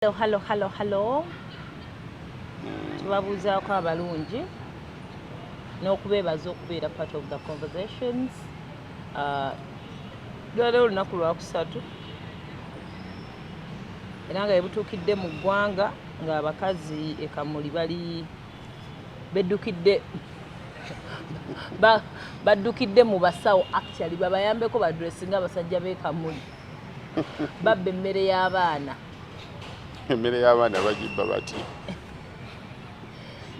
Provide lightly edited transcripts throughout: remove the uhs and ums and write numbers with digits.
Hello. Tubabuuzaako abalungi n'okubeebaza okubeera part of the conversations. Lwaleero olunaku lwakusatu era nga ebutuukidde mu ggwanga ng'abakazi e Kamuli bali beddukidde baddukidde mu basawo actually babayambeko badressinga abasajja b'e Kamuli babba emmere y'abaana. Emmere y'abaana bagibba bati.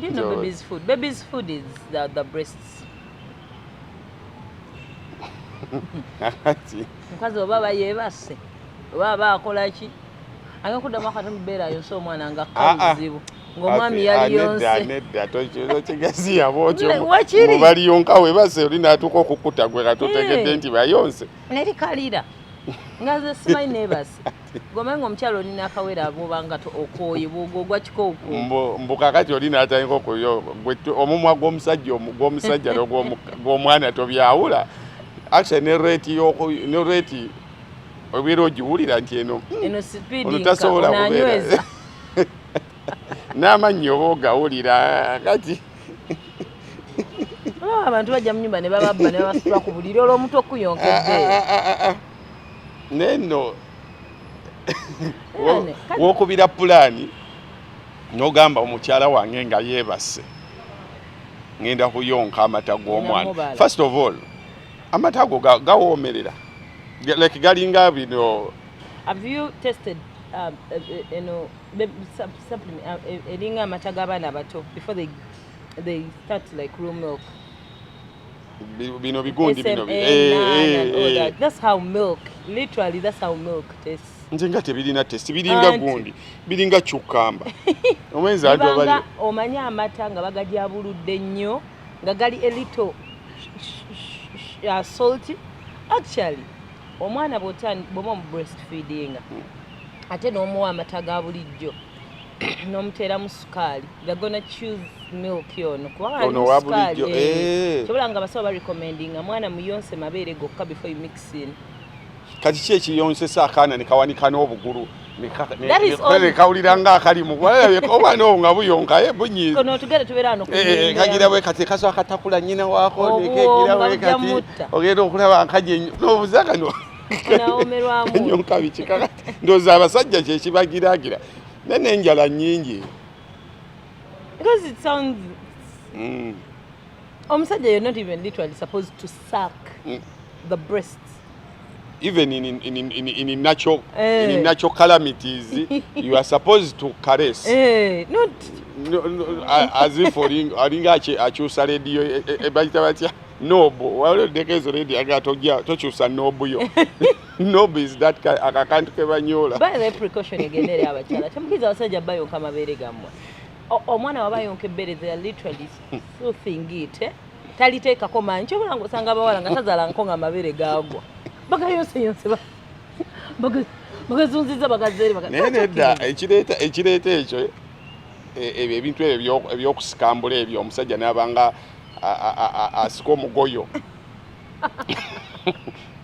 Do you know baby's food? Baby's food is the breasts. Mukazi oba bayeebase oba baakola ki agakuddamu akati mubeera yonse omwana nga kabuzibu ng'omwami yali yonse. Nedda tokigaziya bwotyo mubali yonka weebase oli n'atuuka okukuta gwe katutegedde nti bayonse. Neri kalira nga ze simanyi neebase. Gomenga omukyalo olina akawera abobanga okooye bwogwa kikooko. Mbu kakati olina atandika okuyo omumwa gw'omusajja n'ogw'omwana tobyawula. Actually ne rate obeera ogiwulira nti eno tasobola kubeera n'amannyo oba ogawulira kati. Abantu bajja mu nnyumba ne bababba ne babasitula ku buliri olw'omuntu okuyonkedde. Neno wokubira pulaani n'ogamba omukyala wange nga yeebase ngenda kuyonka amata g'omwana. First of all amata ago gawoomerera like galinga bino. Have you tested supplement eringa amata g'abaana abato before they start like raw milk? Bino bigundi bino that's how milk, literally that's how milk tastes. Nze nga tebirina test biringa gundi biringa cucumber. Omwenza ndo bali omanyi amata nga bagajabuludde nnyo nga gali a little salty. Actually omwana bw'oba mu breastfeeding ate n'omuwa amata ga bulijjo n'omuteeramu sukaali they're gonna choose milk yono kubanga bulijjo sobola nga basawo barecommendinga mwana muyonse mabeere gokka before you mix in. Kati ki ekiyonsesa akaana ne kawanika n'obugulu ne kawulira ng'akali mu obwana obwo nga buyonka bunyiizi kagira bwe kati kasooka katakula nnyina waako nekegira bwe kati ogenda okulaba nkaje n'obuza kano enyonka biki kakati ndowooza abasajja kyekibagiraagira n'enjala nnyingi. Because it sounds omusajja you're not even literally supposed to suck the breasts. Even in natural calamities, you are supposed to caress. Not as if akyusa radio bayita batya nobo waliwo dekezo radio agatojja tokyusa nobo yo. Nobo is that akakantu ke banyola. By the precaution egendere abakyala temukiza abasajja bayonka amabeere gammwe. Omwana wabayonka ebbere they are literally soothing it. Taliteekako manyi kyobula ng'osanga abawala nga tazaala nko nga amabeere gaagwa. Bagayonse bagazunziza bagazeeri nedda ekireeta ekyo ebintu ebyokusikambula ebyo omusajja n'abanga asika omugoyo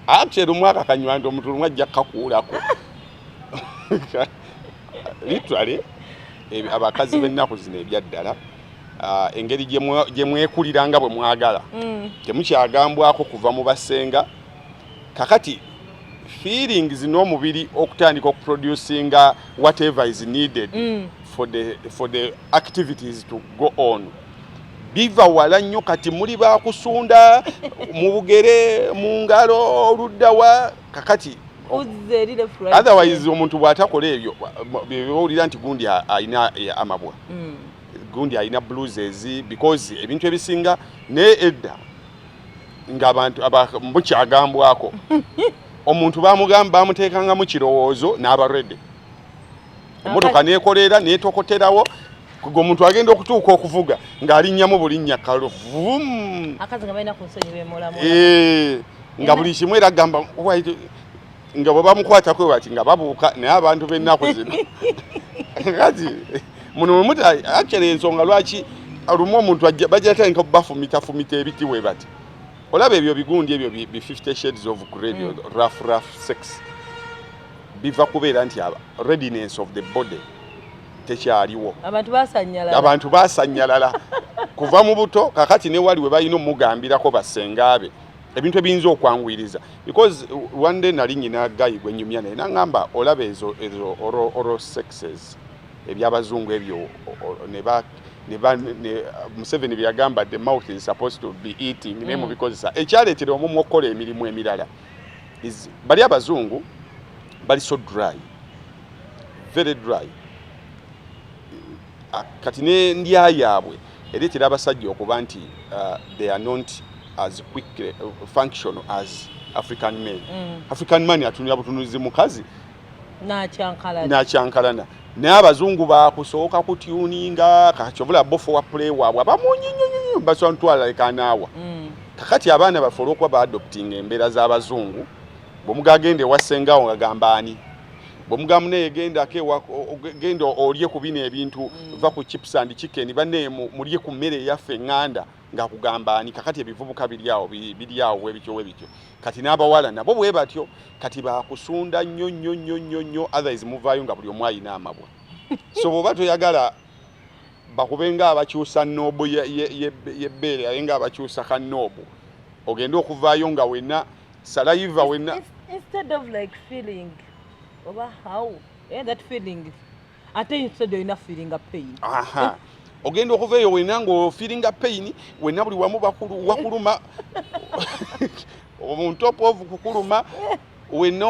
actually omwaka kanywanda omuntu lumwe ajja kukakuulako literally abakazi b'ennaku zino ebyaddala engeri gye mwekulira bwe mwagala temukyagambwako kuva mu basenga. Kakati feelings n'omubiri okutandika okuproducinga whatever is needed for the activities to go on biva wala nnyo. Kati muli bakusunda mu bugere mu ngalo oluddawa kakati otherwise omuntu bw'atakola ebyo byowulira nti gundi alina amabwa gundi alina blues because ebintu ebisinga ne edda ng'abantu mukyagambwako omuntu bamuteekanga mu kirowoozo n'abarede emmotoka neekolera neetokoterawo gwe omuntu agenda okutuuka okuvuga ng'alinnyamu bulinnya kalo nga buli kimu era agamba nga bwe bamukwatako bati nga babuuka naye abantu b'ennaku zino kati muno actually ensonga lwaki olumu omuntu bajja atandika bafumita ebiti we bati olaba ebyo bigundi ebyo bi 50 shades of grey rough sex biva kubeera nti readiness of the body tekyaliwo. Abantu basanyalala kuva mu buto kakati ne wali we balina omugambirako basengaabe ebintu ebiyinza okwanguyiriza because one day nali nyina gayi gwe nyumya naye nangamba olaba ezo oral sexes ebyabazungu ebyo ne Museveni byagamba the mouth is supposed to be eating ne mu bikozesa ekyaleetera omumwe okukola emirimu emirala bali abazungu bali so dry, very dry. Kati ne ndya yaabwe ereetera abasajja okuba nti they are not as quick functional as African men. African man atunira butunuzi mukazi n'akyankalana naye abazungu bakusooka kutuninga kakyobola bofo wa play waabwe abamunyinyi baswantwala lekanaawa. Kakati abaana bafola okuba baadopting embeera z'abazungu bwomugagende wasengawo ngagamba ani bwomugamba naye genda olye ku bino ebintu va ku chips and chicken banne mulye ku mmere yaffe nganda ngakugamba ani. Kakati ebivubuka biri awo webityo kati n'abawala nabo bwe batyo kati bakusunda nnyo otherwise muvaayo nga buli omu ayina amabwa. So bw'oba toyagala bakubenga abakyusa noobu yebbeere aye nga abakyusa kanoobu ogenda okuvaayo nga wenna saliva wenna instead of like feeling over how that feeling ate instead of enough feeling a pain. Ogenda okuveeyo wenna ngo feeling a pain wenna buli wamu wakuluma omuntu opovu kukuluma wenna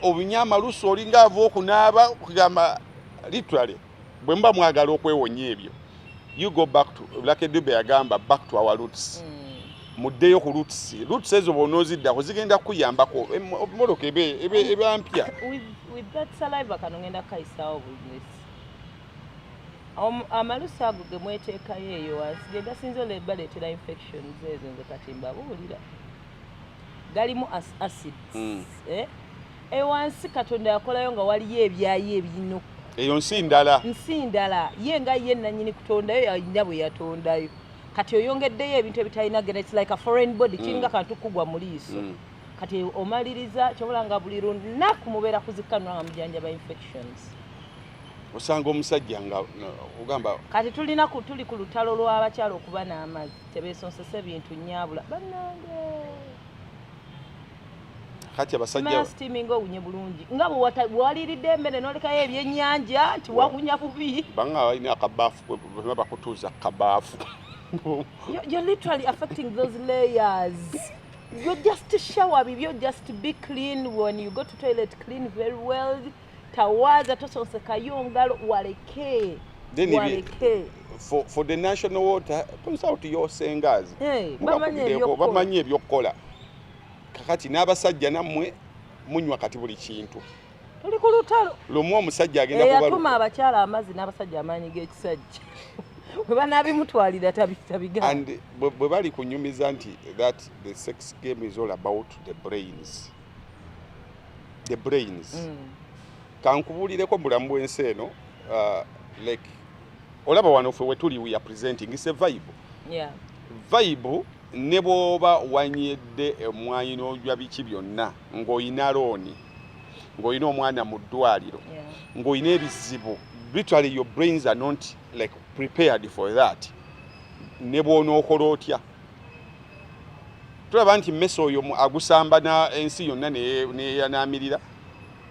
obunyama luso olinga ava okunaaba kugamba literally bwe mba mwagala okwewonya ebyo you go back to Lucky Dube yagamba back to our roots. Muddeyo ku roots ezo bonoziddako zigenda kuyambako moloka eba mpya. With that saliva kano ngenda kaisawo business. Amalusu ago ge mweteekayo eyo wansi ge gasinza olebaleetera infections ezo nze kati mbabuulira galimu acids. Wansi Katonda yakolayo nga waliyo ebyayi ebino eyo nsi ndala ye nga ye nannyini kutondayo yalina bwe yatondayo kati oyongeddeyo ebintu ebitalina gena it's like a foreign body kiringa kantu kugwa mu liiso kati omaliriza kyobola nga buli lunaku mubeera kuzikkanula nga mujanjaba infections. Osanga omusajja nga ogamba kati tuli ku lutalo lw'abakyala okuba n'amazzi tebeesonsesa ebintu nnyabula bannange kati abasajja steaming owunye bulungi nga bwewaliiridde emmere n'olekayo ebyennyanja nti wakunya bubi banga balina akabaafu bwe bakutuuza kabaafu. You're literally affecting those layers. You're just to shower, you're just to be clean when you go to toilet, clean very well. Tawaza tosonse kayongalo waleke. For the national water, consult your singers. Bamanye ebyokukola. Kakati n'abasajja nammwe munywa kati buli kintu. Tuli ku lutalo. Lumu omusajja agenda kubalu. Yatuma abakyala amazzi n'abasajja amaanyi g'ekisajja. Webanaabimutwalira tabigamba. And bwe bali kunyumiza nti that the sex game is all about the brains. The brains. Kankubulireko bulamu bw'ensi eno like olaba wano ffe wetuli we are presenting is a vibe. Yeah. Vibe ne bw'oba wanyedde emwanyi n'ojwa biki byonna ng'oyina looni ng'oyina omwana mu ddwaliro ng'oyina ebizibu literally your brains are not like prepared for that. Ne bw'onookola otya tulaba nti mmese oyo agusamba na ensi yonna neyanaamirira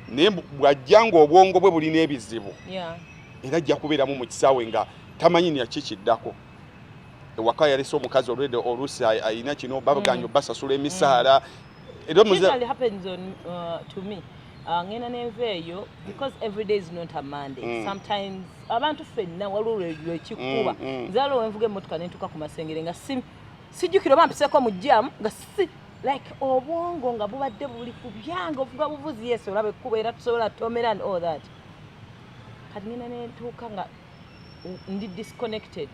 naye bw'ajja ng'obwongo bwe bulina ebizibu era ajja kubeeramu mu kisaawe nga tamanyi niyakikiddako. Ewaka yalese omukazi olwedde oluusi ayina kino babaganyo basasula emisaala. It usually happens to me. Ngena nenveeyo because every day is not a Monday. Sometimes abantu ffenna waliwo lwekikuba nzalo wenvuga emmotoka nentuka ku masengere nga sijjukira bampiseko mu jam nga si like obwongo nga bubadde buli ku byange ovuga buvuzi yesu olabe ekkuba era tusobola tomera and all that. Kati ngena nentuuka nga ndi disconnected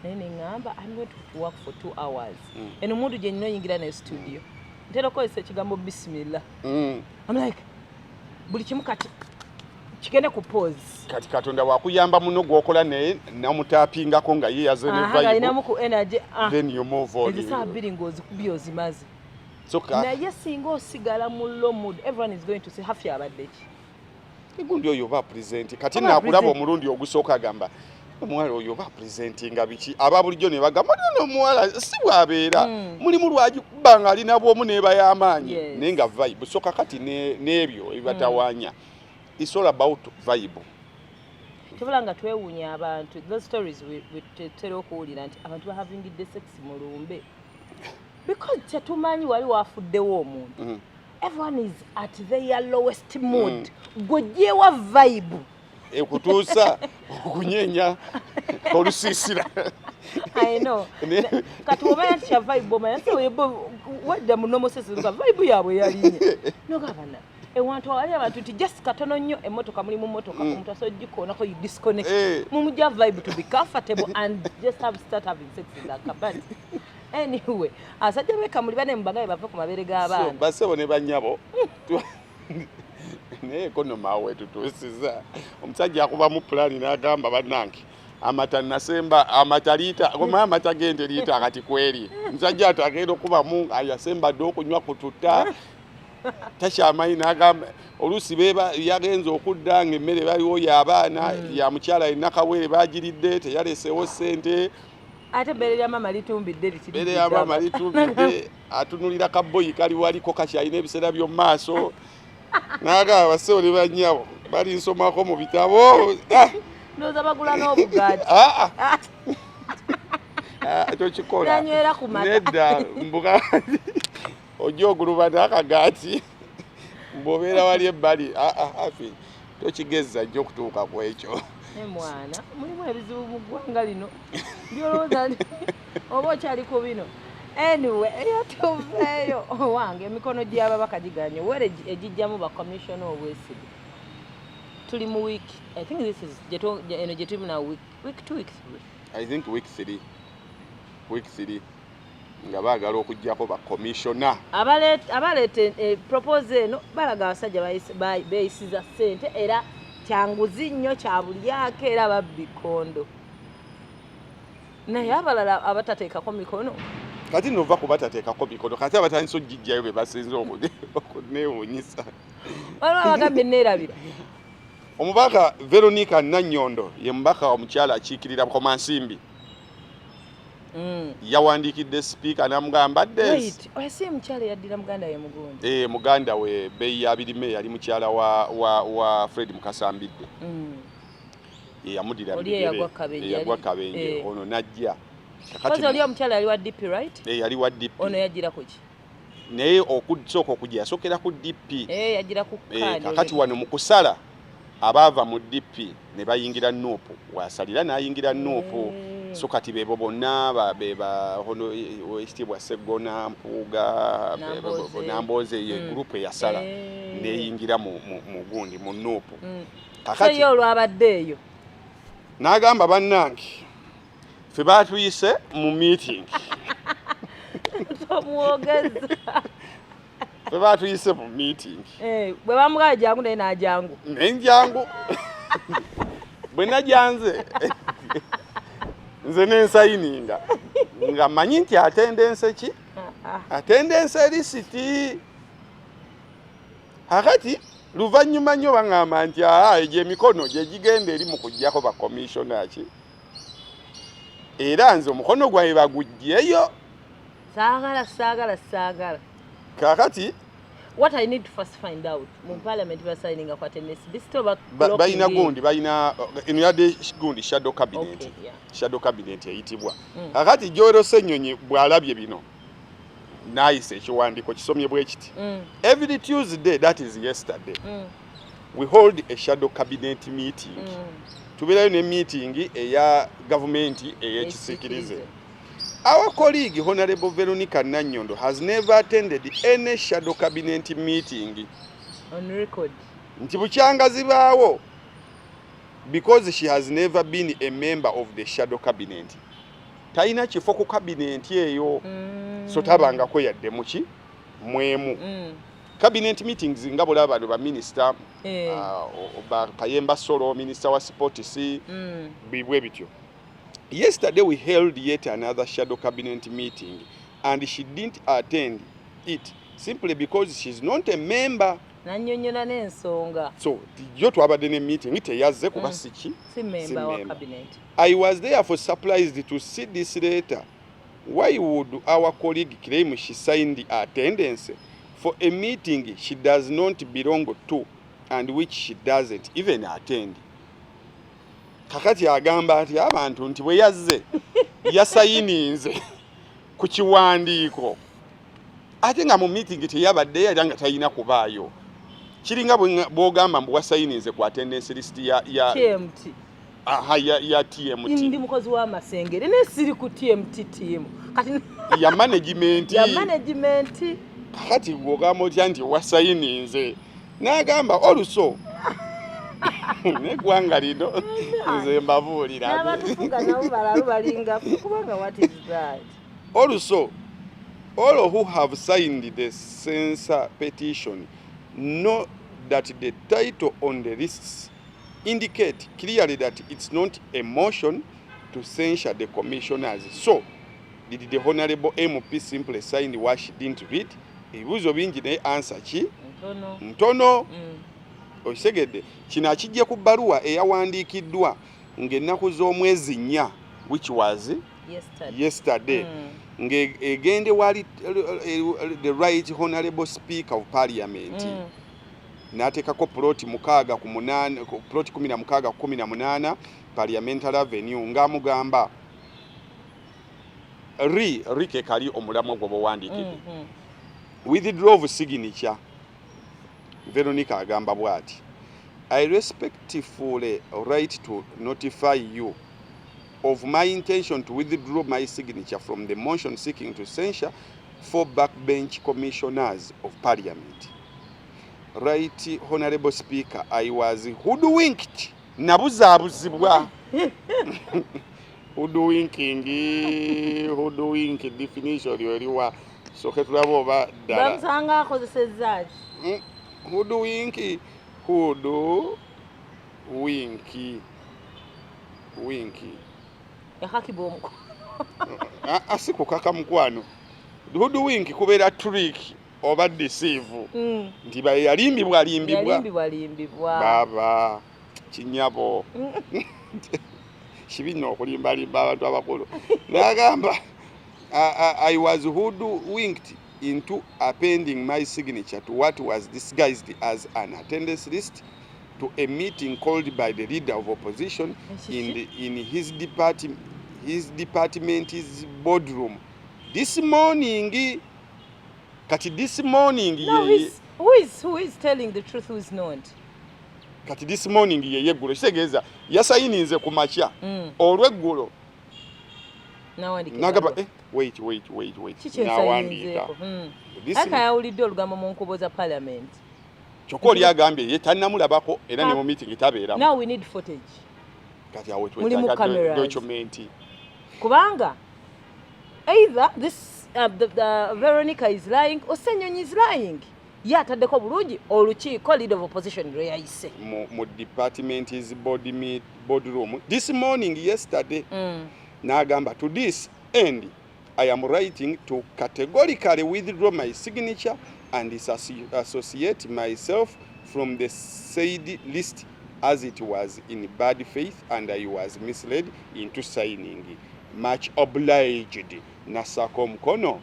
naye neŋŋamba I'm going to work for 2 hours. Eno omuntu gye nnina oyingira naye studio ntera okukozesa ekigambo bismillah. I'm like buli kimu kati kigende ku pause. Kati Katonda wakuyamba muno gwokola naye namutaapingako nga ye alinamu ku energy. Then you move on. Ebisaa bbiri ng'ozikubye ozimaze. Naye singa osigala mu low mood everyone is going to say hafi abadde ki. gundi oyo ba present kati nakulaba omulundi ogusooka agamba omuwala oyo ba presentinga biki aba bulijjo ne bagamba no omuwala si bwabeera mulimu lwagi kubanga alina bwomu neeba y'amaanyi naye nga vibe soka kati n'ebyo ebibatawaanya it's all about vibe. Tubula nga twewuunya abantu those stories tetera okuwulira nti abantu bahavingidde sex mu lumbe because tetumanyi wali wafuddewo omuntu. Everyone is at their lowest mood. Gojjewa vibe. Ekutuusa okunyenya olusiisira. I know. Kati omanya nti kya vibe omanya nti wadda mu normal sense vibe yaabwe yalinye. Nogabana. Ewantu wali abantu nti just katono nnyo emmotoka mulimu mmotoka omuntu asojjikoonako you disconnect. Mumujja vibe to be comfortable and just start having sex in that car. Anyway, asajja beka muli bane mbagaye bava ku mabere g'abaana. So basebo ne banyabo. Ne kono mawe tutusiza. Omusajja akuba mu plan n'agamba bannange. Amata nasemba amatalita koma amata gende lita akati kweri. Omusajja atagenda okuba mu ayasemba ddo okunywa kututa. Tasha amayi n'agamba olusi beba yagenza okudda ng'emmere baliwo y'abaana ya mukyala enakawere bagiridde teyaleseewo ssente. Ate bere ya mama litumbidde litiri. Bere ya mama litumbidde atunulira kabboyi kali waliko kakyalina ebiseera by'omu maaso. Naga abasewo ne bannyabo bali nsomako mu bitabo. Noza bagula n'obugaati. Tokikola. Nanywera ku mata. Nedda mbugaati. Ojja oguluba n'akagaati. Mbobeera wali ebbali. Afi tokigezza nnyo okutuuka ku ekyo. Mwana mulimu ebizibu mu ggwanga lino byolowooza oba okyali ku bino. Anyway yatuveeyo wange emikono gy'ababaka giganye were egijjamu ba commissioner ow'Obwesige. Tuli mu week I think this is eno gye tuli na week 2 weeks. I think week 3 nga baagala okuggyako ba commissioner abaleeta propose eno balaga abasajja beeyisiza ssente era kyanguzi nnyo kya bulyako era babbikondo naye abalala abatateekako mikono kati nova kubatateekako mikono kati abatandisa ogijjayo be basinze okuneewuunyisa waliwo abagambye neerabira omubaka Veronica Nannyondo ye mubaka omukyala akiikirira Komansimbi yawandiikidde sipiika n'amugamba si mukyala yaddira muganda we Mugundi muganda we Beyi ya Birime yali mukyala wa Fred Mukasambidde yamudira yagwa Kabenje ono najja kakati oli omukyala yali wa DP right yali wa DP ono yajjira ku ki naye okusooka okujja yasokera ku DP yajjira ku kaadi kakati wano mu kusala abaava mu DP ne bayingira Nuupu wasalira n'ayingira Nuupu so kati bebo bonna beba hono ekitibwa Segona Mpuuga Namboze ye group eyasala neyingira mu gundi mu Nuupu kakati yo olwabaddeeyo n'agamba bannange ffe baatuyise mu meeting tomwogeza ffe baatuyise mu meeting bwe bamugala jangu naye n'ajangu nenjangu bwe najanze nze nensayininga nga manyi nti atendense ki atendense lisiti akati luvannyuma nnyo baŋŋamba nti egyo emikono gye gigenda eri mu kuggyako ba commissioner ki era nze omukono gwange baguggyeyo saagala kakati what I need to first find out mu parliament signing of attendance this to bayina gundi bayina eno yadde gundi shadow cabinet shadow cabinet eyitibwa kakati Joero Ssenyonyi bw'alabye bino n'ayisa ekiwandiiko kisomye bwe kiti every Tuesday that is yesterday we hold a shadow cabinet meeting tubeerayo ne meeting eya gavumenti ey'ekisiikirize. Our colleague Honorable Veronica Nannyondo has never attended any shadow cabinet meeting on record. Nti bukyangazi baawo because she has never been a member of the shadow cabinet. Taina kifo ku cabinet eyo so tabangako yadde muki mwemu. Cabinet meetings nga bulaba abantu ba minister ba Kayemba Solo minister wa sports bibwe bityo. Yesterday we held yet another shadow cabinet meeting and she didn't attend it simply because she's not a member. Nannyonnyola n'ensonga. So yo twabadde ne meeting teyazze kuba siki si member wa cabinet. I was therefore surprised to see this letter. Why would our colleague claim she signed the attendance for a meeting she does not belong to and which she doesn't even attend? Kakati agamba ati abantu nti bwe yazze yasayininze ku kiwandiiko ate nga mu meeting teyabadde era nga talina kubaayo. Kiringa bw'ogamba mbu wasayininze ku attendance list ya TMT. Ya TMT. Ndi mukozi wa Masengere ne siri ku TMT team. Kati ya management. Ya management. Kati bw'ogamba otya nti wasayininze n'agamba oluso negwanga lino nze mbabuulira. N'abatufuga nabo balalu balinga kubanga what is that? Also, all who have signed the censure petition know that the title on the lists indicate clearly that it's not a motion to censure the commissioners. So, did the Honorable MP simply sign what she didn't read? Ebibuuzo bingi naye answer ki? Ntono. Osegedde kino akijja ku bbaluwa eyawandiikiddwa ng'ennaku z'omwezi 4 which was yesterday. Ng'egende wali the right honorable speaker of parliament n'ateekako ploti 16 parliamentary avenue ng'amugamba ke kali omulamwa gwe bw'owandiikidde withdraw of signature. Veronica agamba bw'ati, I respectfully write to notify you of my intention to withdraw my signature from the motion seeking to censure 4 backbench commissioners of parliament. Right Honorable Speaker, I was hoodwinked. Nabuzaabuzibwa. Hoodwinking definition yoliwa. So ketulaba oba ddala. Bamusanga akozesezza ki? Hoodwinky. Yakakiba omuko. Asiko kaka mukwano. Hoodwink kubeera trick oba deceive. Nti yalimbibwa. Baba kinyabo. Kibino okulimbalimba abantu abakulu. N'agamba I was hoodwinked into appending my signature to what was disguised as an attendance list to a meeting called by the leader of opposition in his department's boardroom this morning. Kati this morning no, who is telling the truth, who is not? Kati this morning ye eggulo kitegeeza yasayininze ku makya olw'eggulo nagamba wait nawandiika akayawulidde olugambo mu nkubo za parliament kyokka oli agambye ye tannamulabako era ne mu meeting tabeeramu. Now we need footage. Kati awo twetaaga document kubanga either this the Veronica is lying or Ssenyonyi is lying. Ye ataddeko bulungi olukiiko leader of opposition lwe yayise mu department's boardroom this morning yesterday. N'agamba to this end I am writing to categorically withdraw my signature and disassociate myself from the said list as it was in bad faith and I was misled into signing. Much obliged. Nasako Mukono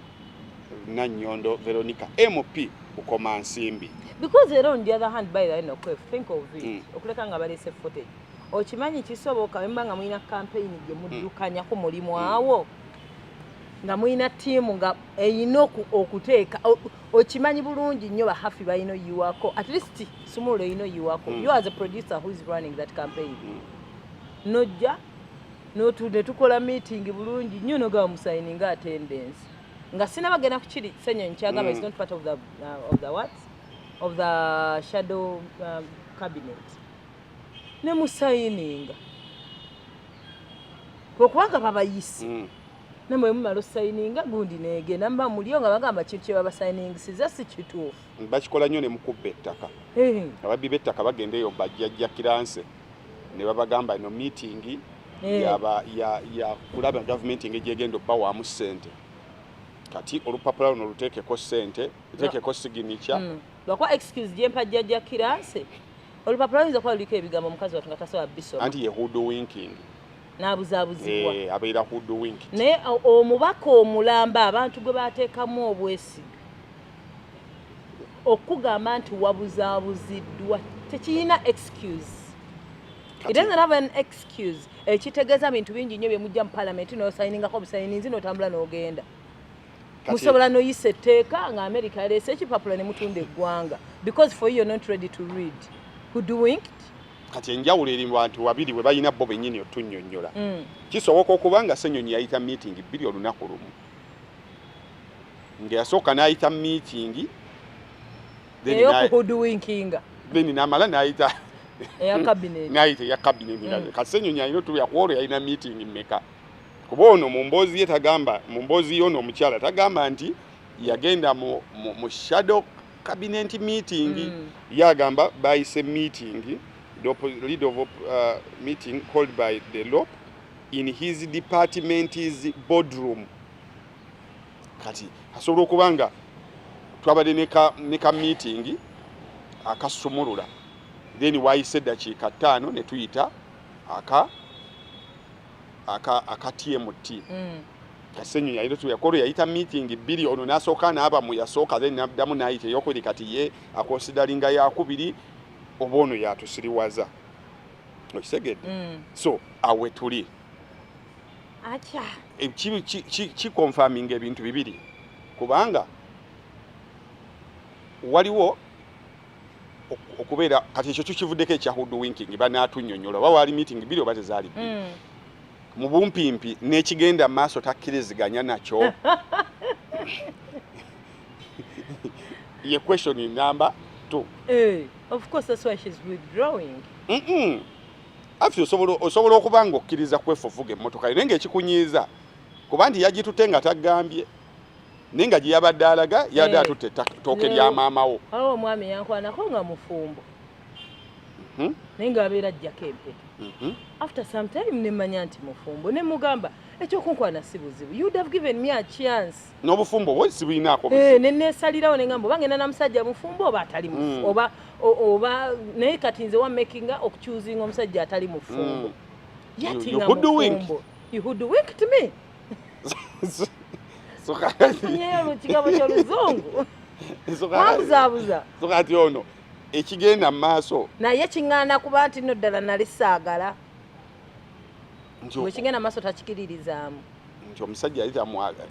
Nannyondo Veronica MP Ukoma Nsimbi. Because they on the other hand, by the way, no, think of it. Okuleka nga balese footage. Okimanyi kisoboka wemba nga mulina campaign gye muddukanyako mulimu awo nga mulina tiimu nga eyina okuteeka okimanyi bulungi nnyo bahafi balina oyiwako at least sumulo eyina oyiwako you as a producer who is running that campaign nojja ne tukola meeting bulungi nnyo nogaba musayininga attendance nga sinabagenda ku kiri Ssenyonyi kyagamba is not part of the what of the shadow cabinet ne musayininga okubanga babayisi ne mwe mumalo sayininga gundi negenda mba mulio nga bagamba kintu kye baba sayiningisiza si kituufu bakikola nnyo ne mukubba ettaka ababbi b'ettaka bagendeyo bajjajja kiranse ne babagamba ino meeting ya kulaba government engeri egenda obbawaamu ssente kati olupapula luno luteekeko ssente luteekeko signature lwakuba excuse gye mpajja jja kirase olupapula luyinza kuba luliko ebigambo omukazi wattu nga tasobola bisoma anti ye hoodwinking n'abuzaabuzibwa abeera hoodwinking naye omubaka omulamba abantu gwe baateekamu obwesiga okugamba nti wabuzaabuziddwa tekirina excuse. It doesn't have an excuse. Ekitegeeza bintu bingi nnyo bye mujja mu parliament n'osayiningako obusayininzi n'otambula n'ogenda. Musobola n'oyisa etteeka nga America yaleese ekipapula ne mutunda eggwanga because for you you're not ready to read. Hoodwinked. Kati enjawulo eri bantu babiri bwe balina bo bennyini otunnyonnyola. Kisoboka okuba nga Ssenyonyi yayita meeting bbiri olunaku lumu. Ng'eyasooka n'ayita meeting ey'okuhoodwinkinga. Then n'amala n'ayita eya cabinet. N'ayita eya cabinet. Kati Ssenyonyi alina otuya ku olwo yalina meeting mmeka. Kuba ono mu mboozi ye tagamba, mu mboozi y'ono omukyala tagamba nti yagenda mu shadow cabinet meeting. Yagamba bayise meeting, the lead of meeting called by the LOP in his department's boardroom. Kati asobola okuba nga twabadde ne ka meeting akasumulula then wayise eddakiika 5 ne tuyita aka TMT. Ssenyonyi yayita tuyakolo yayita meeting bbiri ono n'asooka n'aba mu yasooka then n'addamu n'ayita eyokubiri kati ye akonsidalinga yakubiri oba ono yatusiriwaza. Okisegedde? So awe tuli. Acha. Confirming ebintu bibiri. Kubanga waliwo okubeera kati ekyo kivuddeko ekya hoodwinking banaatunnyonnyola oba waali meeting bbiri oba tezaali bbiri. Mu bumpimpi n'ekigenda maaso takkiriziganya nakyo. Ye question number 2. Of course that's why she's withdrawing. Afi osobola okuba nga okkiriza kwefufuga emmotoka naye ng'ekikunyiiza kuba nti yagitutte nga taggambye naye nga gye yabadde alaga yadde atutte ttooke lya maama wo. Awo omwami yankwanako nga mufumbo naye ng'abeera ajjako empeta. After some time ne mmanya nti mufumbo ne mugamba ekyokunkwana si buzibu. You would have given me a chance. N'obufumbo bwo si bulinaako buzibu. Ne neesalirawo ne ngamba oba ngenda na musajja mufumbo oba atali mufumbo oba naye kati nze wa making okuchuzinga omusajja atali mufumbo. Yatinga mufumbo. You hoodwinked me. Nyeyo kigabo ky'oluzungu. Wabuzaabuza. Kati ono ekigenda mu maaso naye kiŋŋaana kuba nti nno ddala nali saagala bwe kigenda maaso takikiririzaamu nti omusajja yali tamwagala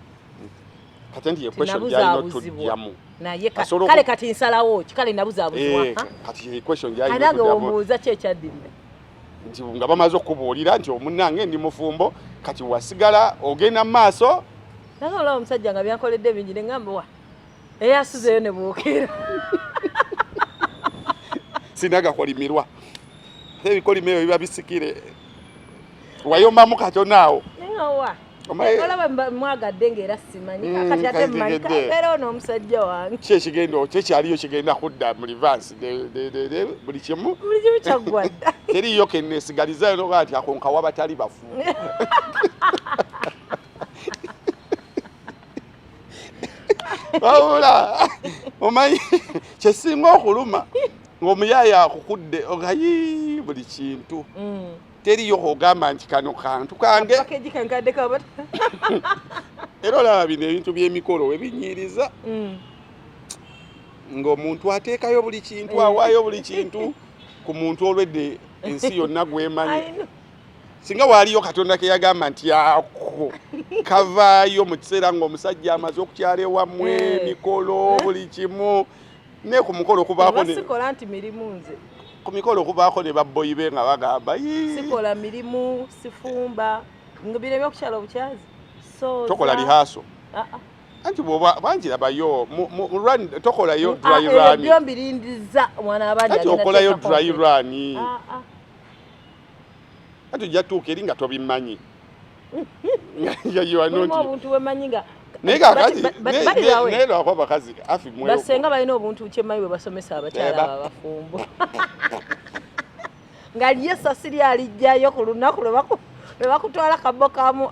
kati nti ye question gyalina otujjamu naye kale kati nsalawo kikale nabuzaabuzibwa kati ye question gyalina anange ombuuza ki ekyaddirira nti nga bamaze okubuulira nti omunnange ndi mufumbo kati wasigala ogenda mu maaso naye olaba omusajja nga byankoledde bingi ne ngamba wa eyasuzeeyo ne bwokera sinaga kolimirwa ebikolima ebyo biba bisikire wayombamu katono awo olaba mwagadde ng'era simanyi kati ate mmanyi kabeera ono omusajja wange kyekyaliyo kigenda kudda mu reverse buli kimu kyaggwadda teriyo kenneesigalizayo noga nti akonkawa batali bafu wabula omanyi kyesinga okuluma ng'omuyaaya akukudde ogayi buli kintu teriyo ogamba nti kano kantu kange era olaba bino ebintu by'emikolo we binyiiriza ng'omuntu ateekayo buli kintu awaayo buli kintu ku muntu olwedde ensi yonna gwemanyi singa waaliyo Katonda ke yagamba nti ako kavaayo mu kiseera ng'omusajja amaze okukyala ewammwe emikolo buli kimu ne ku mukolo kubaako ne sikola nti mirimu nze ku mikolo kubaako ne babboyi be nga bagamba sikola mirimu sifumba ngabireme okukyala obukyazi so tokola lihaaso anti banjirabayo tokolayo dry run ebyo mbirindiza mwana abandi anti okolayo dry run anti ojja tuuka eri nga tobimanyi omuntu wemanyi nga naye lwako abakazi afimweyo basenga balina obuntu kyemmanyi bwe basomesa abakyala abo abafumbo nga lye sasi ly'alijjayo ku lunaku lwe bakutwala kabbo kamu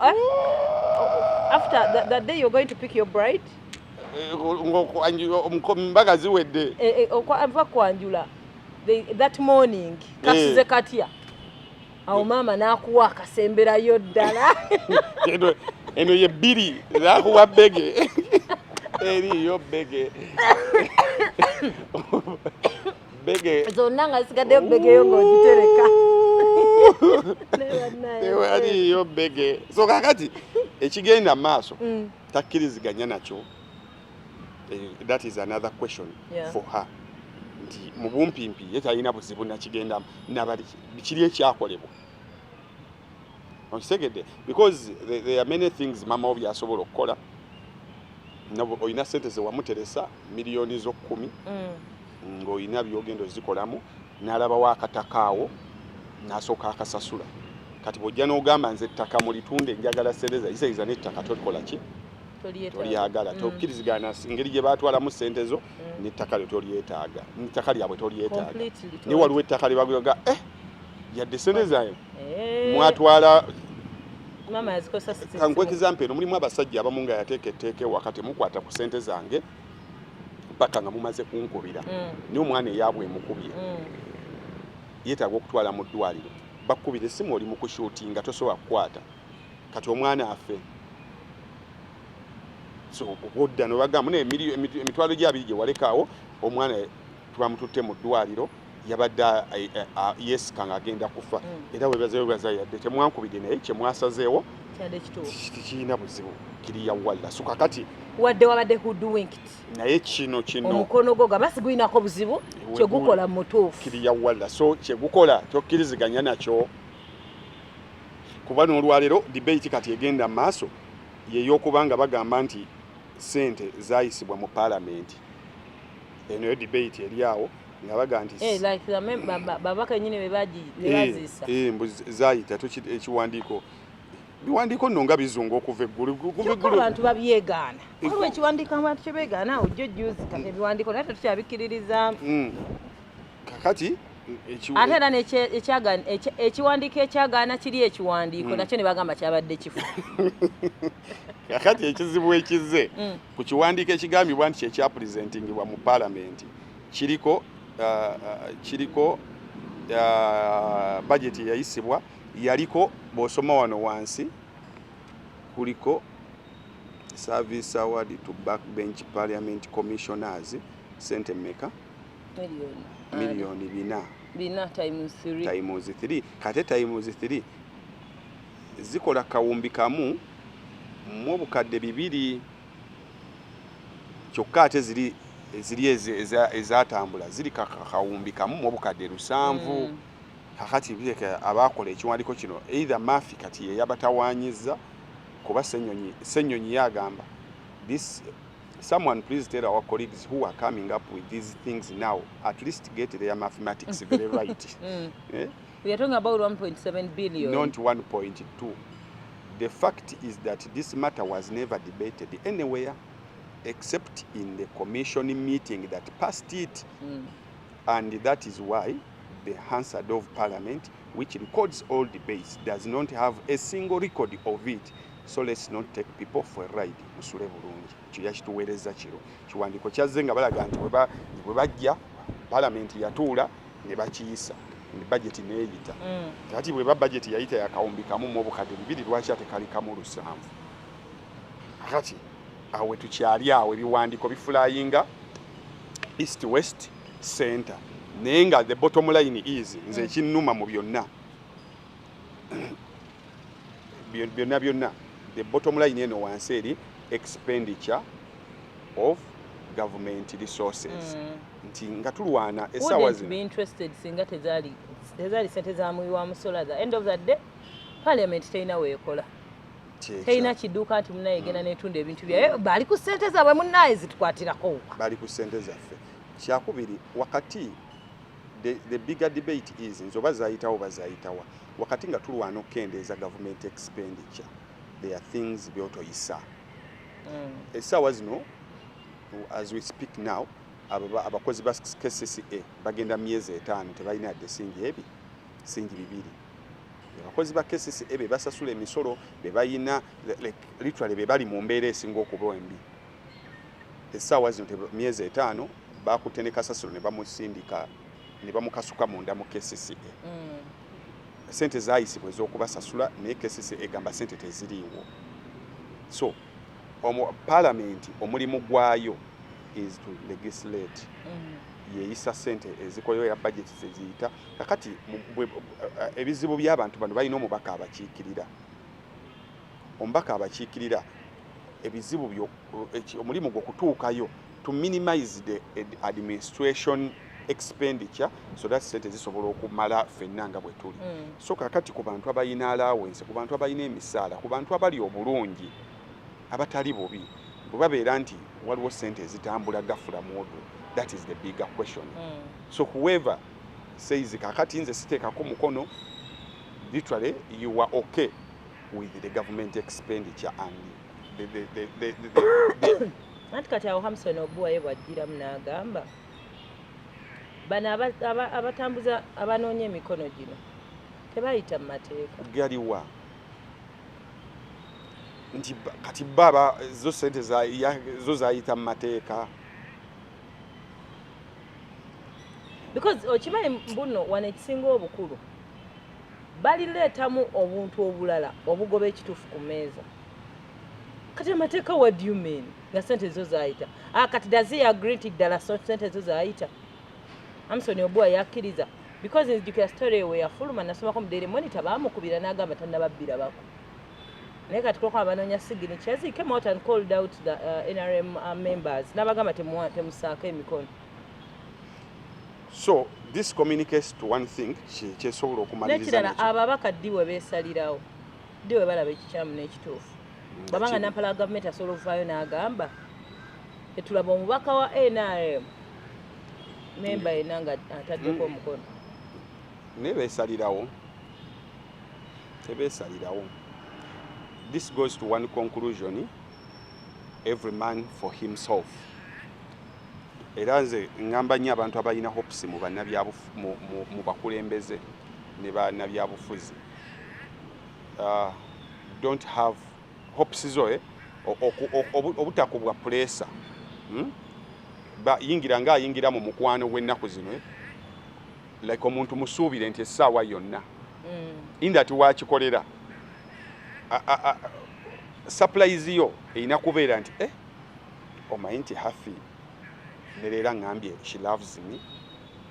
after that day you're going to pick your bride? Mbaga ziwedde. Okwa kwanjula. That morning kasize katya. Awo mama nakuwa akasemberayo ddala. Eno ye bbiri nakuwa bege. Eri yo bege. Bege. Zonna nga zisigaddeyo bege yo ng'ogitereka. Eri yo bege. So kakati ekigenda maaso takkiriziganya nakyo. That is another question for her. Nti mu bumpimpi ye talina buzibu nakigendamu nabali kiri ekyakolebwa. Onkitegedde because there are many things mama obi asobola okukola. Nabo oyina sente ze wamuteresa miliyoni zo 10 ng'oyina byogendo zikolamu n'alaba waakatakaawo n'asooka akasasula. Kati bw'ojja n'ogamba nze ettaka mulitunda njagala sente zayisayiza n'ettaka tolikola ki? Tolyagala tokkirizigana ngeri gye baatwalamu ssente zo n'ettaka lyo tolyetaaga n'ettaka lyabwe tolyetaaga naye waliwo ettaka lye bagoga yadde ssente zayo mwatwala mama yazikosa kankweka example eno mulimu abasajja abamu nga yateeka etteeka wakati mukwata ku ssente zange mpaka nga mumaze kunkubira naye omwana eyabwe emukubye yeetaaga okutwala mu ddwaliro bakkubira essimu oli mu kushuutinga tosobola kukwata kati omwana afe. So bodda no bagamba ne emitwalo gya abiri gye walekaawo omwana twamututte mu ddwaliro yabadde yesika agenda kufa era webaza yadde temwankubidde naye kye mwasazeewo kirina buzibu kiri yawalla. So kakati wadde wabadde hoodwinked naye kino omukono gwo gabasi guyinako buzibu kye gukola mu mutuufu kiri yawalla. So kye gukola tokkiriziganya nakyo kuba n'olwaliro debate kati egenda mu maaso yey'okubanga bagamba nti sente zayisibwa mu parliament. Eno yo debate eri awo nga baga nti like babaka nyine bebazisa zayita ekiwandiiko biwandiiko nno nga bizunga okuva eggulu abantu babyegaana waliwo ekiwandiiko abantu kye beegaana ojjo jjuzika ebiwandiiko naye tetukyabikiririza kakati ate era ekiwandiiko ekyagaana kiri ekiwandiiko nakyo ne bagamba kyabadde kifu. Kakati ekizibu ekize ku kiwandiiko ekigambibwa nti kyekyapuresentingibwa mu parliament kiriko budget yayisibwa yaliko bw'osoma wano wansi kuliko service award to backbench parliament commissioners sente mmeka miliyoni 4 times 3 kate times 3 zikola kawumbi kamu mu obukadde 2 kyokka ate ziri ezatambula ziri kawumbi kamu mu obukadde 7. Kakati bireka abakola ekiwandiiko kino either Mafi kati ye yabatawanyiza kuba Ssenyonyi yagamba someone please tell our colleagues who are coming up with these things now at least get their mathematics very right. We are talking about 1.7 billion not 1.2. The fact is that this matter was never debated anywhere except in the commission meeting that passed it. And that is why the Hansard of Parliament, which records all debates, does not have a single record of it. So let's not take people for a ride. Musule bulungi. Kiyashituweereza kiro. Kiwandiiko kyazze nga balaga nti bwe bajja Parliament yatuula ne bakiyisa. Ni budget neeyita. Kati bwe budget yayita yakawumbi kamu mu obukadde 2 lwaki ate kali kamu 7. Kati awe tukyali awo ebiwandiiko bifulayinga east west center. Naye nga the bottom line is nze ekinnuma mu byonna the bottom line eno wansi eri expenditure of government resources. Nti nga tulwana essaawa zino be interested singa tezaali sente za muyi wa musola the end of the day parliament teyina weekola teyina kidduuka nti munaye genda netunda ebintu byayo bali ku sente zaabwe munaye zitukwatirako bali ku sente zaffe. Kyakubiri wakati the bigger debate is nzoba zayitawo bazayitawa wakati nga tulwana okukendeeza government expenditure there are things byotoyisa. Essaawa zino as we speak now abakozi ba KCCA bagenda myezi 5 tebalina yadde singi 2. abakozi ba KCCA be basasula emisolo be bayina literally be bali mu mbeera esinga okuba embi. Essaawa zino myezi 5 bakutte ne kasasiro ne bamusindika ne bamukasuka munda mu KCCA. Sente zaayisibwa ez'okubasasula naye KCCA egamba sente teziriiwo. So Parliament omulimu gwayo is to legislate. Yeeyisa sente ezikolewa ya budget zeziyita kakati ebizibu by'abantu bano balina omubaka abakiikirira. Omubaka abakiikirira ebizibu byo omulimu gw'okutuukayo to minimize the administration expenditure so that sente zisobola okumala ffenna nga bwe tuli. So kakati ku bantu abalina allowance, ku bantu abalina emisaala, ku bantu abali obulungi abatali bubi bwe babeera nti waliwo sente ezitambula gafula mwodu. That is the bigger question. So whoever says kakati nze siteekako mukono, literally you are okay with the government expenditure and the Anti kati awo Hamson Obuwa yebwaddira munagamba bano abatambuza abanoonya emikono gino tebayita mu mateeka. Galiwa nti kati baba zo sente zo zayita mu mateeka. Because okimanyi mbuno wano ekisinga obukulu balireetamu obuntu obulala obugoba ekituufu ku mmeeza. Kati amateeka what do you mean? Nga sente zo zaayita. Kati does he agree nti ddala sente zo zaayita? Hamson Obuwa yakkiriza. Because nzijukira story we yafuluma nasomako mu Daily Monitor baamukubira n'agamba tannababbira bako. Naye kati kuloko abanoonya signatures he came out and called out the NRM members. N'abagamba temusaako emikono. So this communicates to one thing kyesobola okumaliriza n'ekirala ababaka ddi we beesalirawo ddi we balaba ekikyamu n'ekituufu babanga nampala gavumenti asobola okuvaayo n'agamba tetulaba omubaka wa NRM memba yenna nga ataddeko omukono naye beesalirawo tebeesalirawo. This goes to one conclusion, every man for himself. Era nze ngamba nnyo abantu abalina hopes mu bakulembeze ne bannabyabufuzi. Don't have hopes zo obutakubwa pressure. Yingira ng'ayingira mu mukwano gw'ennaku zino like omuntu musuubire nti essaawa yonna inda tiwakikolera surprise yo erina kubeera nti omanyi nti Hafi Nerera ngambye she loves me.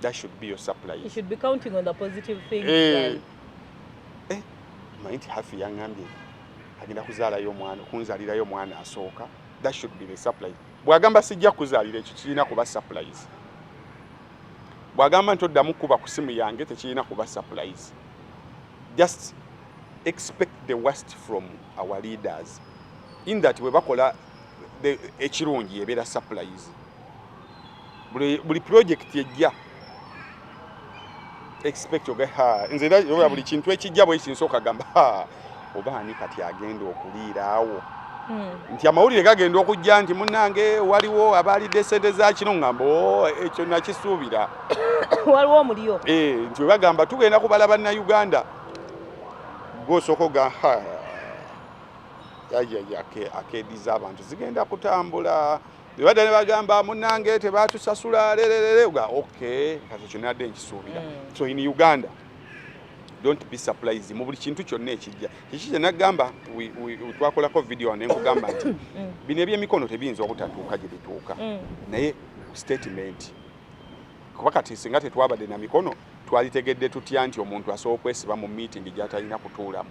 That should be your surprise. You should be counting on the positive things. Maiti Hafi yangambye agenda kuzaalayo omwana kunzalirayo omwana asooka. That should be the surprise. Bwagamba sijja kuzaalira ekyo kirina kuba surprise. Bwagamba ntoddamu kuba ku simu yange tekirina kuba surprise. Just expect the worst from our leaders. In that we bakola ekirungi ebeera surprise. Buli project ejja expect nze era buli kintu ekijja bwe kinsooka gamba oba ani kati agenda okuliira awo nti amawulire gagenda okujja nti munnange waliwo abalidde sente za kino ngamba ekyo nakisuubira waliwo omulio nti bagamba tugenda kubala bannayuganda gosoko ga akediza abantu zigenda kutambula Debadde ne bagamba munnange tebatusasula lelelele uga okay kati kyo nadde nkisuubira. So in Uganda don't be surprised mu buli kintu kyonna ekijja. Kiki nagamba twakolako video ne nkugamba nti bino ebyemikono tebiyinza okutatuuka gye bituuka. Naye statement kuba kati singa tetwabadde na mikono twalitegedde tutya nti omuntu asobola okwesiba mu meeting gy'atalina kutuulamu.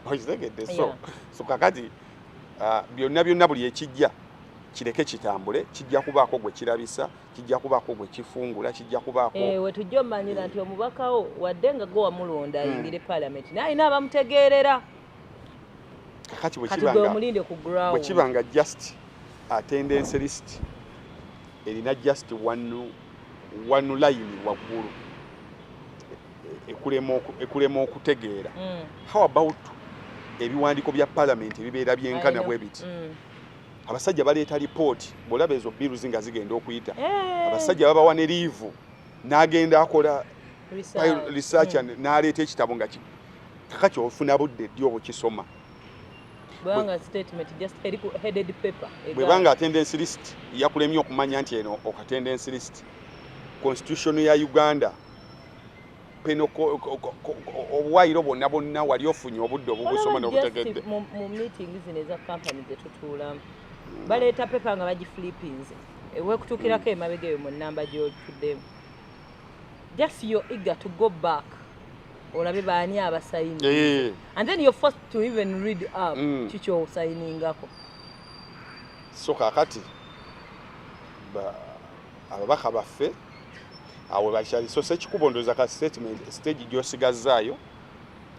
Okitegedde so kakati byonna buli ekijja kireke kitambule kijja kubaako gwe kirabisa kijja kubaako gwe kifungula kijja kubaako we tujja omanyira nti omubakawo wadde nga gwe wamulonda ayingire parliament naye n'abamutegeerera kakati bwe kibanga just attendance list erina just one line waggulu ekulema okutegeera how about ebiwandiiko bya parliament ebibeera byenkana bwe biti abasajja baleeta report bolaba ezo bills nga zigenda okuyita abasajja babawa ne leave n'agenda akola research n'aleeta ekitabo nga kakati ofuna budde ddi okukisoma bwanga statement just headed paper bwebanga attendance list yakulemye okumanya nti eno attendance list constitution ya Uganda peno obuwaayiro bonna wali ofunye obudde obugusoma n'obutegedde mu meetings zino eza company zetutuulamu baleeta paper nga bagiflippinze ewekutuukirako emabega eyo mu nnamba gy'otuddemu just you're eager to go back olabe baani abasayini and then you're forced to even read up kikyo osayiningako so kakati ababaka baffe awo bakyali so sekikubondoza ka statement stage gy'osigazaayo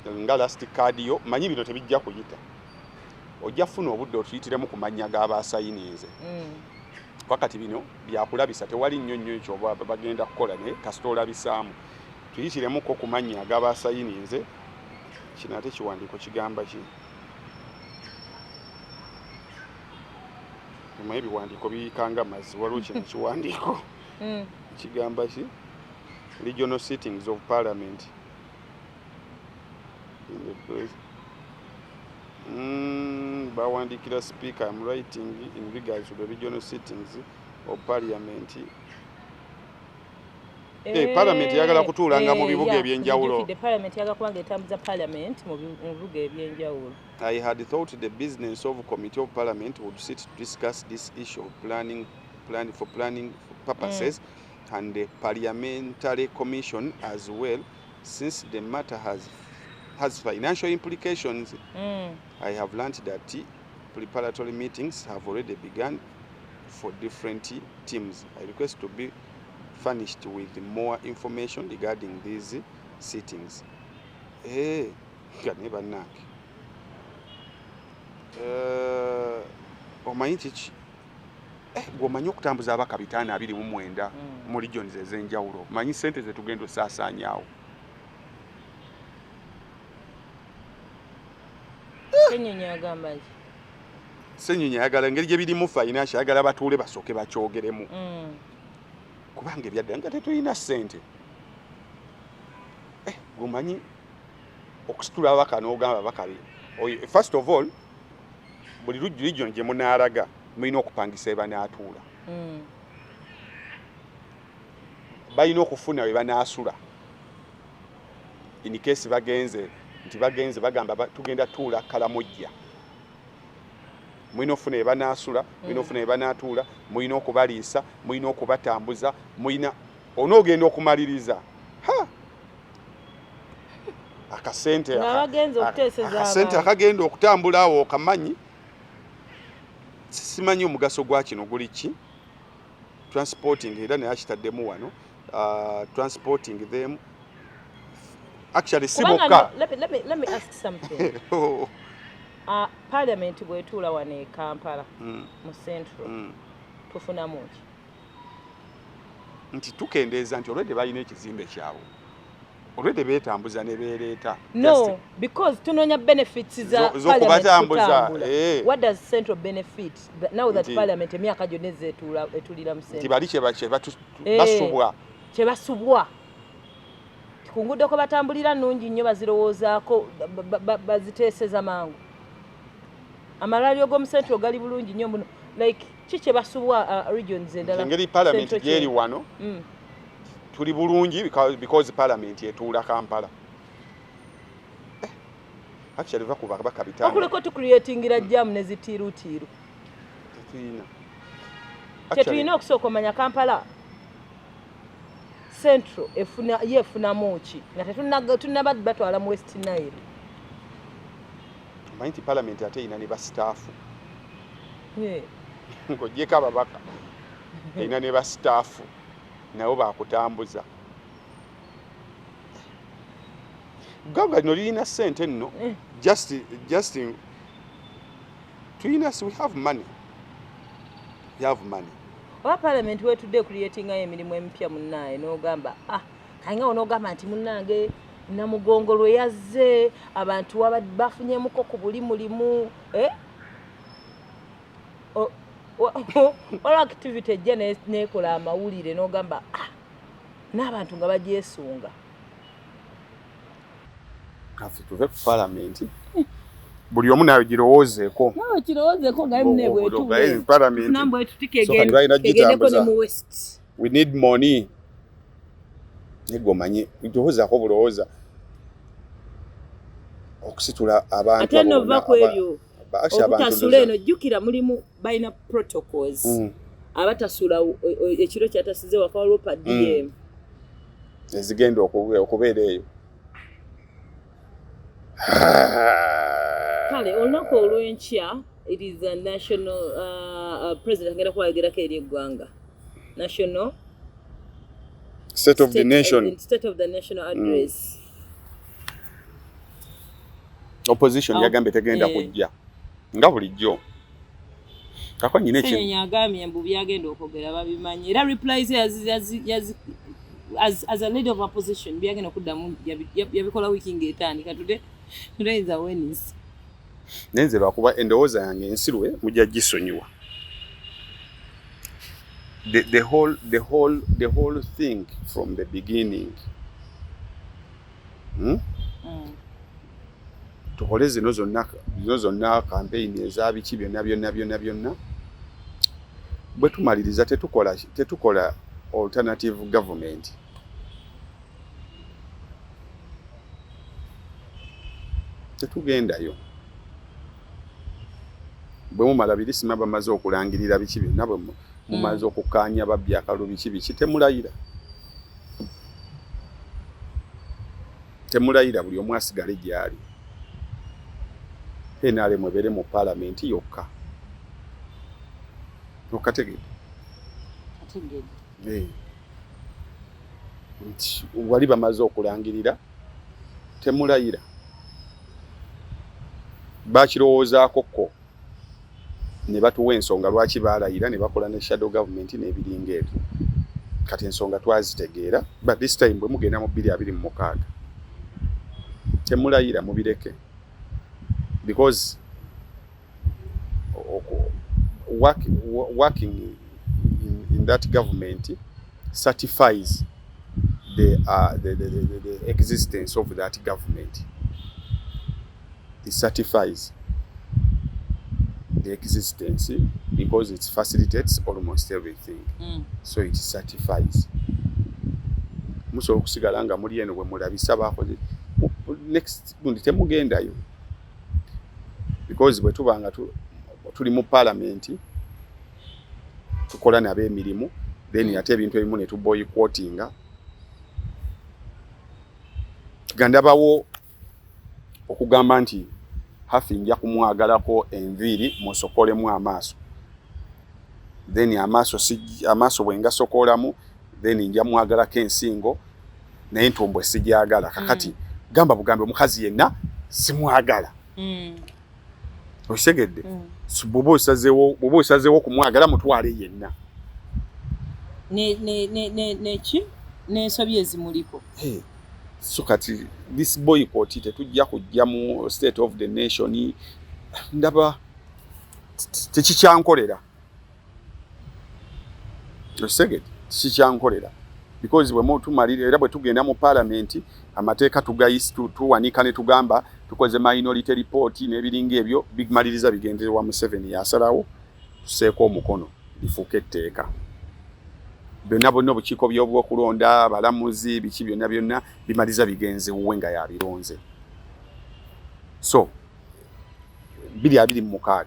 nga last card yo manyi bino tebijja kuyita ojja funa obudde otuyitiremu kumanya g'abasayinize wakati bino byakulabisa tewali nnyo ekyo bagenda kukola ne kasita olabisaamu tuyitiremu ko kumanya ag'abasayinize kino ate kiwandiiko kigamba ki omanyi ebiwandiiko biyikanga mazzi waliwo kino kiwandiiko kigamba ki regional sittings of parliament in the place bawandikira speaker I'm writing in regards to the regional sittings of parliament parliament yagala kutuulanga mu bibuga ebyenjawulo parliament yagala kubanga etambuza parliament mu bibuga ebyenjawulo I had thought the business of committee of parliament would sit to discuss this issue of planning purposes and the parliamentary commission as well since the matter has financial implications. I have learned that preparatory meetings have already begun for different teams. I request to be furnished with more information regarding these sittings. Omanyi kiki gwomanyi okutambuza abaka 529 mu regions ez'enjawulo manyi sente zetugenda osaasaanyaawo Ssenyonyi ayagala engeri gye birimu finance ayagala batuule basooke bakyogeremu kubanga ebyadda nga tetulina ssente gwomanyi okusitula abaka n'ogamba bakabi first of all buli region gye munaalaga mulina okupangisa ebanaatuula balina okufuna we banaasula in case bagenze bagamba tugenda tuula Kalamojja mulina okufuna we banaasula mulina okufuna we banaatuula mulina okubaliisa mulina okubatambuza mulina onoogenda okumaliriza akasente akagenda okutambula awo okamanyi simanyi omugaso gwa kino guli ki transporting era naye akitaddemu wano transporting them actually siboka let me ask something parliament bwetuula wano e Kampala mu central tufunamu ki nti tukendeeza nti olwedde balina ekizimbe kyabwe olwedde beetambuza ne beereeta no because tunoonya benefits za z'okubatambuza what does central benefit now that parliament emyaka gyonna etulira mu central nti bali kye basubwa ku nguudo ko batambulira nnungi nnyo bazirowoozaako baziteeseza mangu amalwaliro g'omu central gali bulungi nnyo muno like kye basubwa regions endala engeri parliament gyeri wano tuli bulungi because parliament etuula Kampala actually vakuba baka bitano okuleko tu creatingira jam ne zitiru tetulina okusooka omanya Kampala central yefuna mochi nga tetunaba batwala mu West Nile manyi nti parliament ate ina ne bastaafu ng'ogyeko ababaka ina ne bastaafu nabo bakutambuza gavga lino lirina ssente nno just tulina we have money oba parliament wetudde creatinga emirimu emipya munnaye n'ogamba kayinga onogamba nti munnange namugongo lwe yazze abantu bafunyemuko ku buli mulimu ola activity ejja nekola amawulire n'ogamba n'abantu nga bagyesunga kafe tuve ku parliament buli omu nayo girowoozeeko nawe kirowoozeeko nga mune bwetu parliament nambo tutikegende ne mu west we need money negomanye ndowoozaako bulowooza okusitula abantu ate nova ku ebyo obutasula eno jjukira mulimu balina protocols abatasula ekiro kyatasize waka walopa DM ezigenda okubeera eyo kale olunaku olw'enkya it is a national president agenda kuwayogerako eri eggwanga national state of the national address opposition yagambye tegenda kujja nga bulijjo kako nyine Ssenyonyi agambye mbu byagenda okwogera babimanyi era replies as a leader of opposition byagenda okuddamu yabikola wiiki ng'etandika today is a Wednesday nenze lwakuba endowooza yange ensirwe mujja gisonyiwa the whole thing from the beginning tukole zino zonna campaign ezabiki byonna bwe tumaliriza tetukola alternative government tetugendayo bwe mumala birisima bamaze okulangirira biki byonna bwe mumaze okukaanya babbi akalulu biki temulayira buli omu asigale gyali NRM ebere mu parliament yokka okategedde wali bamaze okulangirira temulayira bakirowoozaako ko ne batuwa ensonga lwaki balayira ne bakola ne shadow government n'ebiringa ebyo kati ensonga twazitegeera but this time bwe mugenda mu 2026 temulayira mubireke because working in that government certifies the existence of that government. It certifies the existence because it facilitates almost everything. So it certifies. Muso okusigala nga muli eno bwe mulabisa bakoze next gundi temugendayo because bwe tubanga tuli mu parliament tukola nabe emirimu then ate ebintu ebimu ne tuboycottinga gandabawo okugamba nti hafi nja kumwagalako enviiri musokolemu amaaso then amaaso bwenga sokolamu then nja mwagalako ensingo naye entumbwe sijagala kakati gamba bugambe omukazi yenna simwagala osegedde bobo osazeewo kumwagala mutwale yenna neki n'ensobi ezimuliko so kati this boycott tetujja kujja mu state of the nation ndaba tekikyankolera osegedde tikikyankolera because bwe tumalira era bwe tugenda mu parliament amateeka tuwanika ne tugamba tukoze minority report n'ebiringa ebyo bimaliriza bigendererwa mu 7 yasalawo tuseeko omukono lifuuka etteeka byonna bonna obukiiko by'obwokulonda abalamuzi biki byonna bimaliza bigenze wuwe nga yabironze so 2026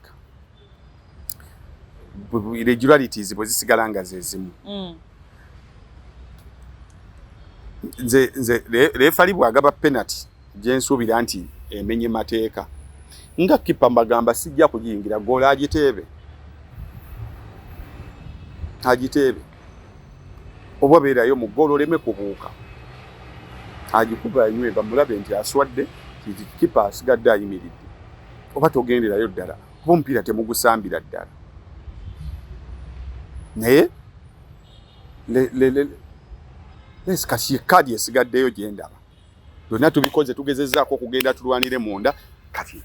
irregularities bwe zisigala nga zezimu nze refali bwagaba penalty gyensuubira nti emenye mateeka nga kipa mbagamba sijja kugiyingira gola agiteebe oba beerayo mu goolo oleme kubuuka agikuba anyweba mulabe nti aswadde kipa asigadde ayimiridde oba togenderayo ddala kuba omupiira temugusambira ddala naye kati kadi esigaddeyo gyendaba byonna tubikoze tugezezaako okugenda tulwanire munda kati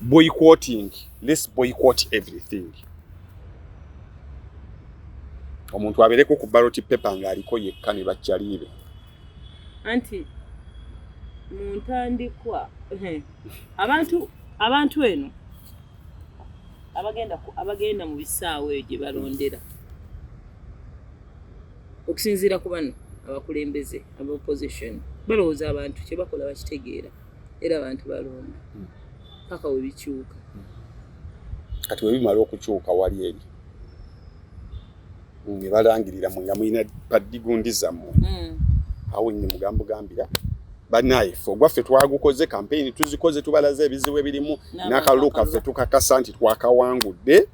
boycotting let's boycott everything omuntu abeereko ku ballot paper ng'aliko yekka ne bakyaliire anti mu ntandikwa abantu eno abagenda mu bisaawo eyo gye balondera okusinziira ku bano abakulembeze aba opposition balowooza abantu kye bakola bakitegeera era abantu balonda paka we bikyuka kati we bimala okukyuka wali eri ne balangirira nga mulina baddigundizamu awo nne mugambo gambira banaye fe ogwaffe twagukoze kampeyini tuzikoze tubalaze ebizibu ebirimu n'akalulu kaffe tukakasa nti twakawangudde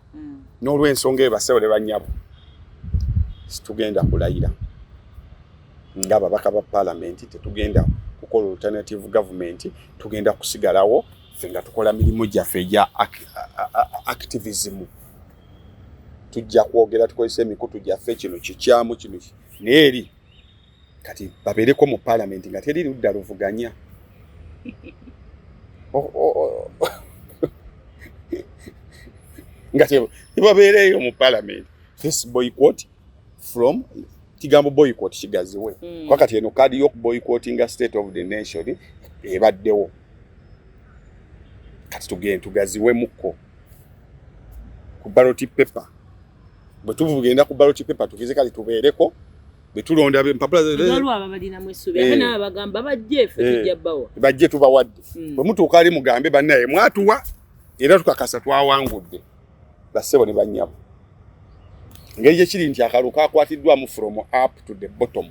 n'olw'ensonga eyo basewo ne banyabo situgenda kulayira ng'ababaka ba paalamenti tetugenda kukola alternative government tugenda kusigalawo ffe nga tukola mirimu gyaffe egya activism tujja kwogera tukozesa emikutu gyaffe kino kikyamu kino naye eri kati babeereko mu paalamenti nga teri ludda luvuganya nga tebabeereeyo mu paalamenti this boycott from kigambo boycott kigaziwe kwa kati eno kadi y'okuboycottinga state of the nation ebaddewo kati tugende tugaziwemukko ku ballot paper bwe tugenda ku ballot paper tugize kali tubeereko betulonda empapula bajje tubawadde bwe mutuuka ali mugambe bannaye mwatuwa era tukakasa twawangudde bassebo ne bannyabo ngeri gyekiri nti akalu kakwatiddwamu from up to the bottom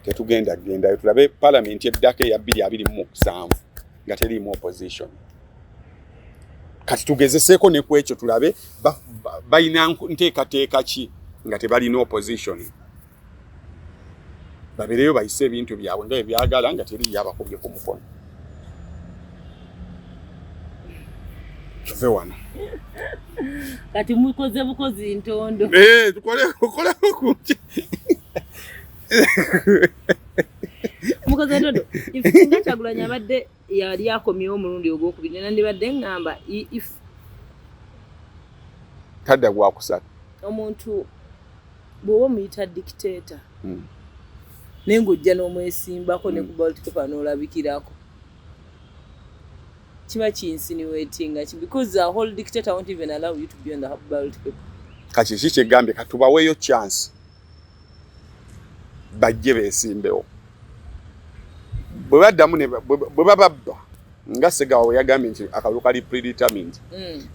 tetugenda gendayo tulabe paalamenti eddaka eya 2027 nga teriimu opposition kati tugezeseeko ne ku ekyo tulabe balina nteekateeka ki nga tebalina opposition babeereyo bayise ebintu byabwe nga ebyagala nga teri yabakubye ku mukono tuve wano kati mukoze bukozi ntondo tukole kunki mukoze ntondo ifinga Kyagulanyi abadde yali akomyewo omulundi ogwokubiri nandibadde ngamba if tadda gwakusatu omuntu bw'oba muyita dictator naye ng'ojja n'omwesimbako ne ku ballot paper n'olabikirako kiba kinsinuating because the whole dictator won't even allow you to be on the ballot paper. Kati kiki gambe katubaweeyo chance bajje beesimbewo bwe baddamu ne bwe bababba nga Segawa yagambye nti akalulu kali predetermined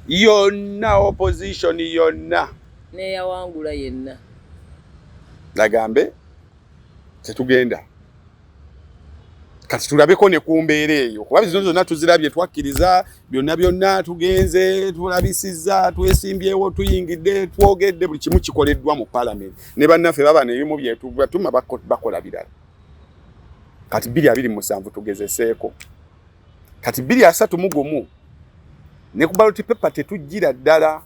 yonna opposition yonna neyawangula yenna nagambe tetugenda kati tulabeko ne kumbeera eyo kuba bizino zonna tuzirabye twakkiriza byonna tugenze tulabisizza twesimbyewo tuyingidde twogedde buli kimu kikoleddwa mu paalamenti ne bannaffe baba nebimu byetu batuma bakola birala kati 2027 tugezeseeko kati 2031 ne ku ballot paper tetujjira ddala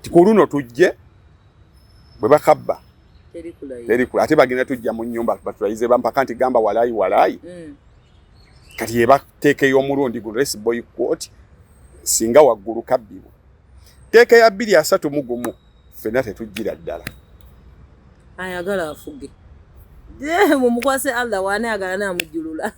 tikuluno tujje bwe bakabba terikula ate bagenda tujja mu nnyumba batulayize bampaka nti gamba walayi kati yebateeke y'omulundi gu race boycott singa waggulu kabbibwa teeke ya 2031 ffenna tetujjira ddala ayagala afuge mumukwase Allah wane agala namujjulula